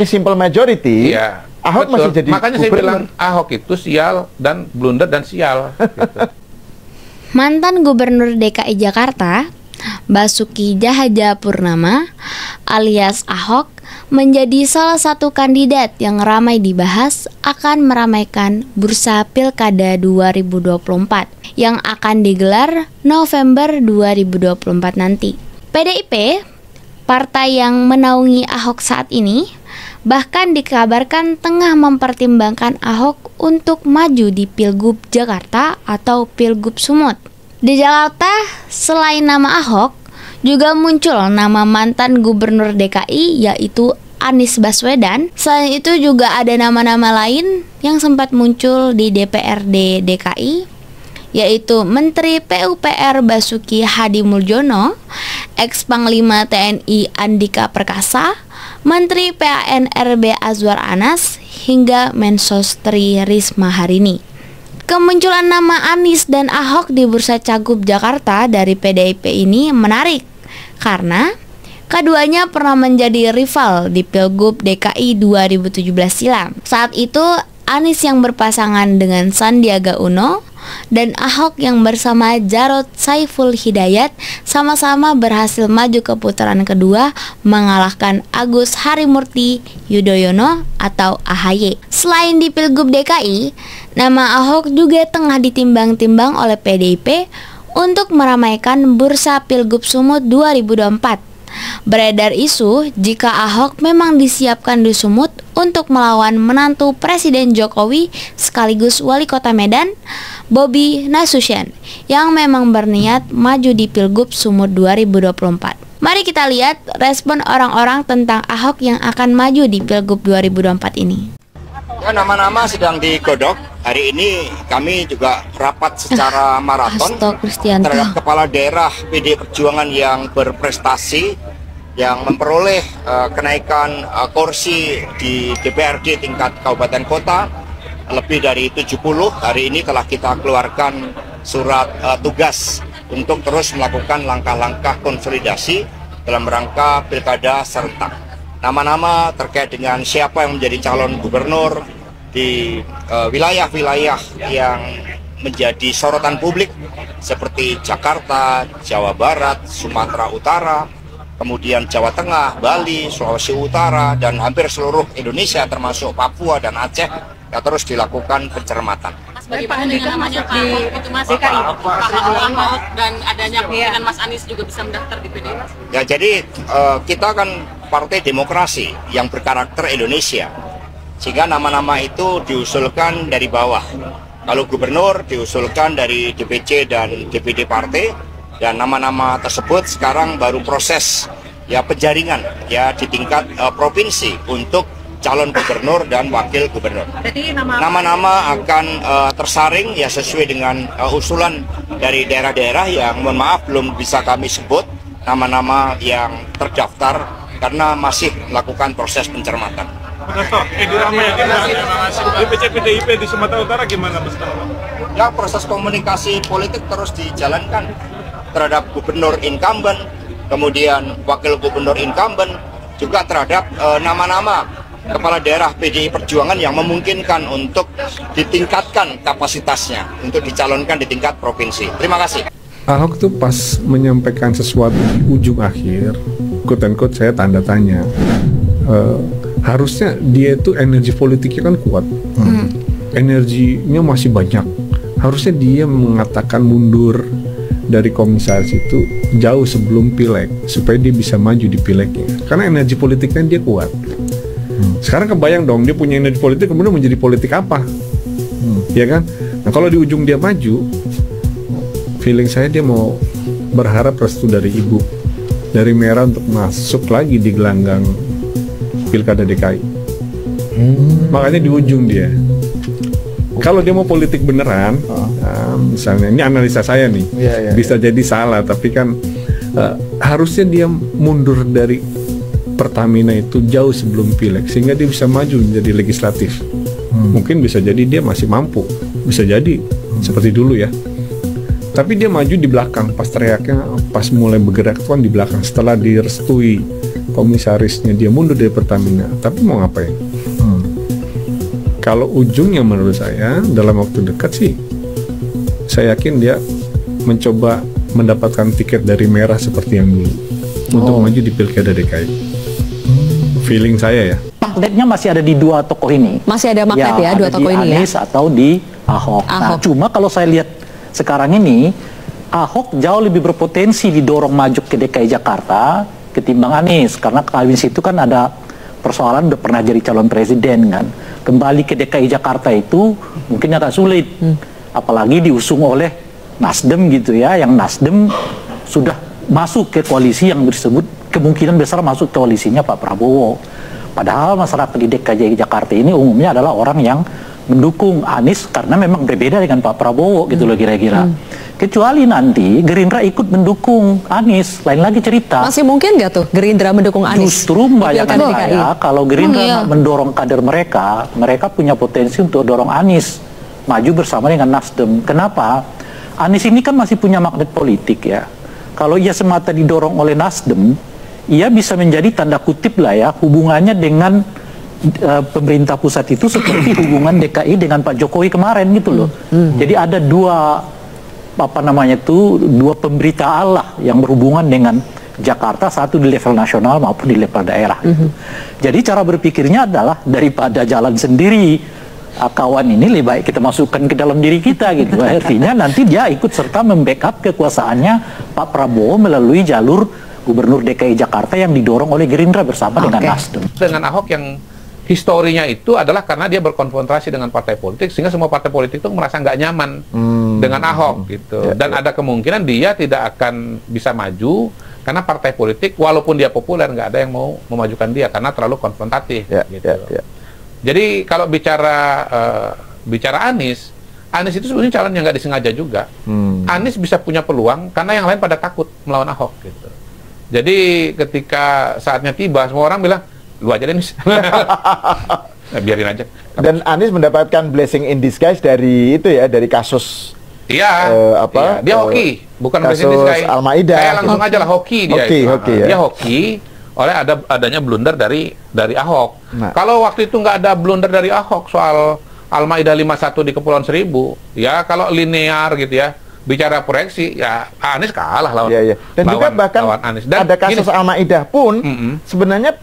pakai simple majority, Iya, Ahok betul. masih jadi Makanya saya gubernur. bilang Ahok itu sial dan blunder dan sial. Gitu. Mantan Gubernur DKI Jakarta, Basuki Cahayapurnama alias Ahok, menjadi salah satu kandidat yang ramai dibahas akan meramaikan bursa Pilkada 2024 yang akan digelar November 2024 nanti. PDIP, partai yang menaungi Ahok saat ini, bahkan dikabarkan tengah mempertimbangkan Ahok untuk maju di Pilgub Jakarta atau Pilgub Sumut. Di Jakarta, selain nama Ahok, juga muncul nama mantan Gubernur DKI yaitu Anies Baswedan. Selain itu juga ada nama-nama lain yang sempat muncul di DPRD DKI, yaitu Menteri PUPR Basuki Hadimulyono, ex-Panglima TNI Andika Perkasa, Menteri PAN/RB Azwar Anas, hingga Mensosri Risma Harini. Kemunculan nama Anies dan Ahok di bursa Cagup Jakarta dari PDIP ini menarik karena keduanya pernah menjadi rival di Pilgub DKI 2017 silam. Saat itu Anies yang berpasangan dengan Sandiaga Uno dan Ahok yang bersama Jarod Saiful Hidayat sama-sama berhasil maju ke putaran kedua mengalahkan Agus Harimurti Yudhoyono atau AHY. Selain di Pilgub DKI, nama Ahok juga tengah ditimbang-timbang oleh PDIP untuk meramaikan bursa Pilgub Sumut 2024. Beredar isu jika Ahok memang disiapkan di Sumut untuk melawan menantu Presiden Jokowi sekaligus Wali Kota Medan, Bobi Nasution, yang memang berniat maju di Pilgub Sumut 2024. Mari kita lihat respon orang-orang tentang Ahok yang akan maju di Pilgub 2024 ini. Ya, nama-nama sedang digodok. Hari ini kami juga rapat secara maraton terhadap kepala daerah PD Perjuangan yang berprestasi, yang memperoleh kenaikan kursi di DPRD tingkat kabupaten kota lebih dari 70. Hari ini telah kita keluarkan surat tugas untuk terus melakukan langkah-langkah konsolidasi dalam rangka pilkada serentak. Nama-nama terkait dengan siapa yang menjadi calon gubernur di wilayah-wilayah yang menjadi sorotan publik seperti Jakarta, Jawa Barat, Sumatera Utara, kemudian Jawa Tengah, Bali, Sulawesi Utara, dan hampir seluruh Indonesia termasuk Papua dan Aceh yang terus dilakukan pencermatan. Bagaimana dengan namanya Pak Ahok itu Mas DKI, Pak Ahok dan adanya kemungkinan Mas Anies juga bisa mendaftar di PDIP? Ya, jadi kita kan partai demokrasi yang berkarakter Indonesia, sehingga nama-nama itu diusulkan dari bawah. Kalau gubernur diusulkan dari DPC dan DPD partai, dan nama-nama tersebut sekarang baru proses ya penjaringan ya di tingkat provinsi untuk calon gubernur dan wakil gubernur. Nama-nama akan tersaring ya sesuai dengan usulan dari daerah-daerah yang mohon maaf belum bisa kami sebut nama-nama yang terdaftar karena masih melakukan proses pencermatan. Edi Rahmayadi DPC PDIP di Sumatera Utara gimana, Mas? Ya, proses komunikasi politik terus dijalankan terhadap gubernur incumbent, kemudian wakil gubernur incumbent, juga terhadap nama-nama kepala daerah PDI Perjuangan yang memungkinkan untuk ditingkatkan kapasitasnya untuk dicalonkan di tingkat provinsi. Terima kasih. Ahok tuh pas menyampaikan sesuatu di ujung akhir, quote-unquote saya tanda tanya. Harusnya dia itu energi politiknya kan kuat, energinya masih banyak. Harusnya dia mengatakan mundur dari komisaris itu jauh sebelum pileg supaya dia bisa maju di pilegnya. Karena energi politiknya dia kuat. Sekarang kebayang dong dia punya energi politik kemudian menjadi politik apa? Ya kan? Nah kalau di ujung dia maju, feeling saya dia mau berharap restu dari ibu, dari Merah untuk masuk lagi di gelanggang pilkada DKI. Makanya di ujung dia. Kalau dia mau politik beneran, misalnya ini analisa saya nih, bisa jadi salah, tapi kan harusnya dia mundur dari Pertamina itu jauh sebelum pileg sehingga dia bisa maju menjadi legislatif. Mungkin bisa jadi dia masih mampu, bisa jadi seperti dulu ya. Tapi dia maju di belakang, pas teriaknya, pas mulai bergerak itu kan di belakang setelah direstui komisarisnya dia mundur dari Pertamina, tapi mau ngapain? Kalau ujungnya menurut saya dalam waktu dekat sih, saya yakin dia mencoba mendapatkan tiket dari Merah seperti yang dulu untuk maju di Pilkada DKI. Feeling saya ya. Magnetnya masih ada di dua tokoh ini. Masih ada magnet ya dua tokoh ini ya. Di Anies atau di Ahok. Nah, cuma kalau saya lihat sekarang ini, Ahok jauh lebih berpotensi didorong maju ke DKI Jakarta ketimbang Anies, karena Anies itu kan ada persoalan udah pernah jadi calon presiden kan. Kembali ke DKI Jakarta itu mungkin agak sulit, apalagi diusung oleh Nasdem gitu ya, yang Nasdem sudah masuk ke koalisi yang disebut kemungkinan besar masuk ke koalisinya Pak Prabowo. Padahal masyarakat di DKI Jakarta ini umumnya adalah orang yang mendukung Anies karena memang berbeda dengan Pak Prabowo gitu loh kira-kira. Kecuali nanti Gerindra ikut mendukung Anies, lain lagi cerita. Masih mungkin nggak tuh Gerindra mendukung Anies? Justru membayangkan saya kalau Gerindra mendorong kader mereka, mereka punya potensi untuk dorong Anies maju bersama dengan Nasdem. Kenapa? Anies ini kan masih punya magnet politik ya. Kalau ia semata didorong oleh Nasdem, ia bisa menjadi tanda kutip lah ya hubungannya dengan pemerintah pusat itu seperti hubungan DKI dengan Pak Jokowi kemarin gitu loh. Jadi ada dua pemberita Allah yang berhubungan dengan Jakarta, satu di level nasional maupun di level daerah gitu. Jadi cara berpikirnya adalah daripada jalan sendiri, kawan ini lebih baik kita masukkan ke dalam diri kita gitu. Artinya nanti dia ikut serta membackup kekuasaannya Pak Prabowo melalui jalur Gubernur DKI Jakarta yang didorong oleh Gerindra bersama dengan Nasdem. Dengan Ahok yang historinya itu adalah karena dia berkonfrontasi dengan partai politik, sehingga semua partai politik itu merasa nggak nyaman dengan Ahok gitu. Dan ada kemungkinan dia tidak akan bisa maju karena partai politik walaupun dia populer nggak ada yang mau memajukan dia karena terlalu konfrontatif gitu. Jadi kalau bicara Anies itu sebenarnya calon yang nggak disengaja juga. Anies bisa punya peluang karena yang lain pada takut melawan Ahok gitu. Jadi ketika saatnya tiba, semua orang bilang, lu aja deh Anies. Nah, biarin aja. Dan Anies mendapatkan blessing in disguise dari itu ya, dari kasus dia hoki, bukan blessing in disguise. Al-Maidah. Kayak langsung aja lah hoki dia. Dia hoki oleh adanya blunder dari Ahok. Nah. Kalau waktu itu nggak ada blunder dari Ahok soal Al-Maidah 51 di Kepulauan Seribu, ya kalau linear gitu ya, bicara proyeksi, ya Anies kalah lawan. Dan juga bahkan Anies. Dan ada kasus Al-Maidah pun sebenarnya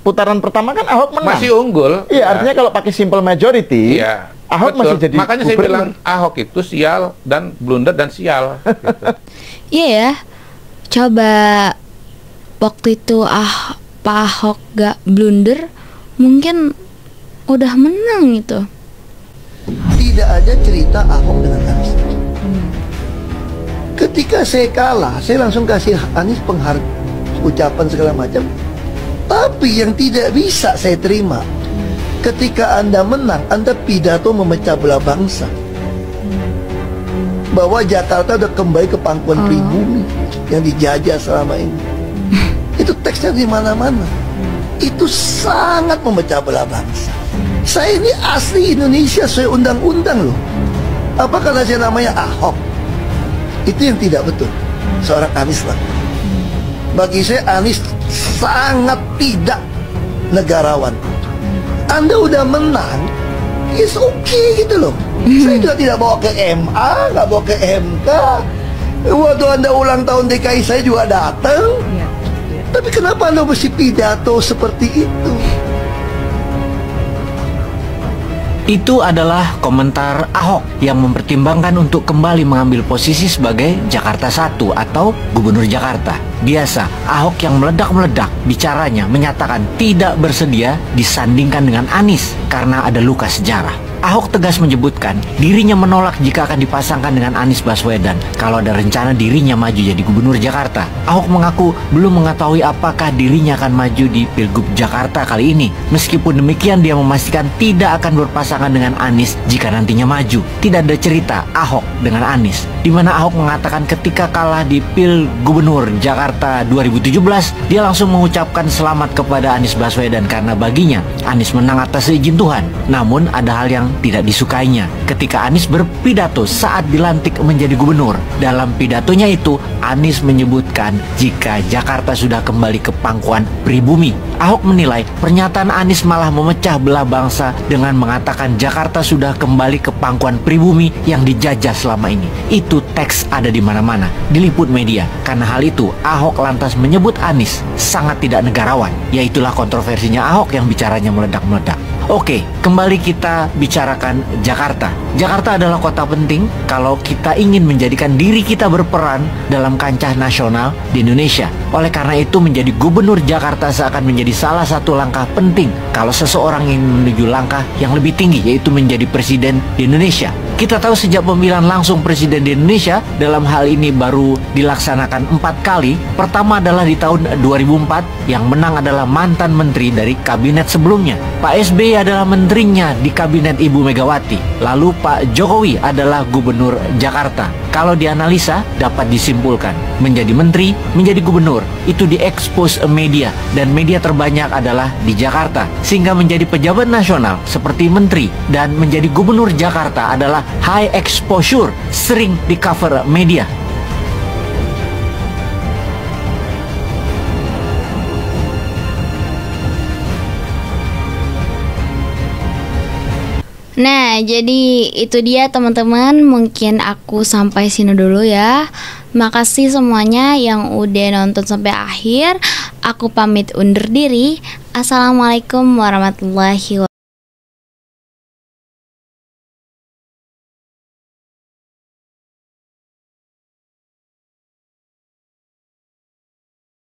putaran pertama kan Ahok menang. Masih unggul. Iya, artinya kalau pakai simple majority, Ahok masih jadi makanya saya bilang Ahok itu sial dan blunder dan sial. Gitu. Iya ya. Coba waktu itu Pak Ahok gak blunder, mungkin udah menang itu. Tidak ada cerita Ahok dengan Anies. Ketika saya kalah, saya langsung kasih Anies ucapan segala macam. Tapi yang tidak bisa saya terima, ketika Anda menang, Anda pidato memecah belah bangsa, bahwa Jakarta udah kembali ke pangkuan pribumi yang dijajah selama ini. Itu teksnya di mana-mana. Itu sangat memecah belah bangsa. Saya ini asli Indonesia sesuai undang-undang loh. Apa karena saya namanya Ahok? Itu yang tidak betul. Seorang Anies lah. Bagi saya Anies sangat tidak negarawan. Anda udah menang, it's okay gitu loh. Saya juga tidak bawa ke MA, nggak bawa ke MK. Waktu Anda ulang tahun DKI saya juga datang. Tapi kenapa Anda mesti pidato seperti itu? Itu adalah komentar Ahok yang mempertimbangkan untuk kembali mengambil posisi sebagai Jakarta 1 atau Gubernur Jakarta. Biasa, Ahok yang meledak-meledak bicaranya menyatakan tidak bersedia disandingkan dengan Anies karena ada luka sejarah. Ahok tegas menyebutkan dirinya menolak jika akan dipasangkan dengan Anies Baswedan kalau ada rencana dirinya maju jadi Gubernur Jakarta. Ahok mengaku belum mengetahui apakah dirinya akan maju di Pilgub Jakarta kali ini. Meskipun demikian, dia memastikan tidak akan berpasangan dengan Anies jika nantinya maju. Tidak ada cerita Ahok dengan Anies, di mana Ahok mengatakan ketika kalah di Pil Gubernur Jakarta 2017, dia langsung mengucapkan selamat kepada Anies Baswedan karena baginya Anies menang atas seizin Tuhan. Namun ada hal yang yang tidak disukainya. Ketika Anies berpidato saat dilantik menjadi gubernur, dalam pidatonya itu Anies menyebutkan jika Jakarta sudah kembali ke pangkuan pribumi. Ahok menilai pernyataan Anies malah memecah belah bangsa dengan mengatakan Jakarta sudah kembali ke pangkuan pribumi yang dijajah selama ini. Itu teks ada di mana-mana, diliput media. Karena hal itu, Ahok lantas menyebut Anies sangat tidak negarawan. Yaitulah kontroversinya Ahok yang bicaranya meledak-meledak. Oke, kembali kita bicarakan Jakarta. Jakarta adalah kota penting kalau kita ingin menjadikan diri kita berperan dalam kancah nasional di Indonesia. Oleh karena itu, menjadi gubernur Jakarta seakan menjadi salah satu langkah penting kalau seseorang ingin menuju langkah yang lebih tinggi, yaitu menjadi presiden di Indonesia. Kita tahu sejak pemilihan langsung presiden di Indonesia dalam hal ini baru dilaksanakan 4 kali. Pertama adalah di tahun 2004, yang menang adalah mantan menteri dari kabinet sebelumnya. Pak SBY adalah menterinya di kabinet Ibu Megawati. Lalu Pak Jokowi adalah gubernur Jakarta. Kalau dianalisa dapat disimpulkan, menjadi menteri, menjadi gubernur, itu diekspos media, dan media terbanyak adalah di Jakarta. Sehingga menjadi pejabat nasional seperti menteri dan menjadi gubernur Jakarta adalah high exposure, sering di cover media. Nah, jadi itu dia teman-teman. Mungkin aku sampai sini dulu ya. Makasih semuanya yang udah nonton sampai akhir. Aku pamit undur diri. Assalamualaikum warahmatullahi wabarakatuh.